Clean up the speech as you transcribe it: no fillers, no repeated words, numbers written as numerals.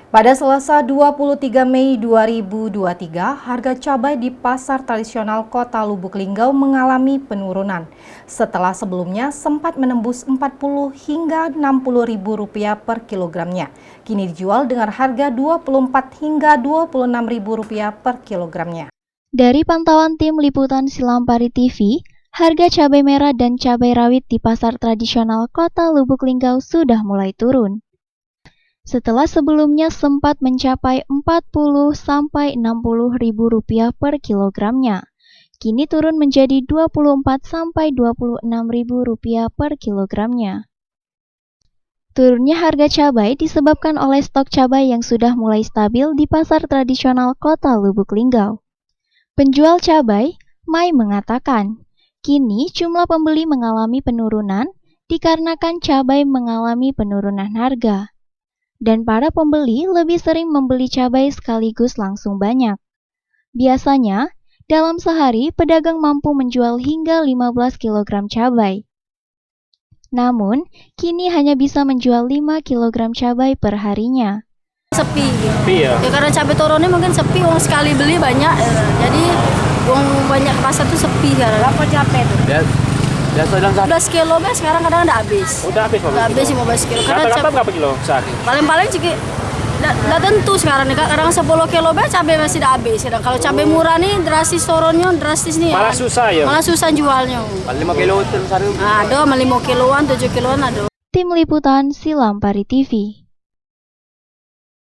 Pada Selasa 23 Mei 2023, harga cabai di pasar tradisional Kota Lubuk Linggau mengalami penurunan. Setelah sebelumnya sempat menembus Rp40 hingga Rp60.000 per kilogramnya. Kini dijual dengan harga Rp24 hingga Rp26.000 per kilogramnya. Dari pantauan tim liputan Silampari TV, harga cabai merah dan cabai rawit di pasar tradisional Kota Lubuk Linggau sudah mulai turun. Setelah sebelumnya sempat mencapai Rp40 sampai Rp60.000 per kilogramnya, kini turun menjadi Rp24 sampai Rp26.000 per kilogramnya. Turunnya harga cabai disebabkan oleh stok cabai yang sudah mulai stabil di pasar tradisional Kota Lubuk Linggau. Penjual cabai, Mai, mengatakan, kini jumlah pembeli mengalami penurunan dikarenakan cabai mengalami penurunan harga. Dan para pembeli lebih sering membeli cabai sekaligus langsung banyak. Biasanya, dalam sehari pedagang mampu menjual hingga 15 kg cabai. Namun, kini hanya bisa menjual 5 kg cabai per harinya. Sepi ya? Ya karena cabai turunnya mungkin sepi, uang sekali beli banyak, jadi uang banyak pasar tuh sepi karena. Berapa cabai tuh? Biasa dalam 15 kilo sekarang kadang udah habis. Udah habis 15 kilo? Udah habis 15 kilo. Rata-rata berapa kilo sehari? Paling-paling ciki, udah tentu sekarang nih kak, kadang 10 kilo cabai masih udah habis. Kalau cabai murah nih drastis turunnya, drastis nih. Malah susah ya? Malah susah jualnya. 5 kilo itu sehari? Ada, 5 kiloan, 7 kiloan ada. Tim Liputan Silampari TV.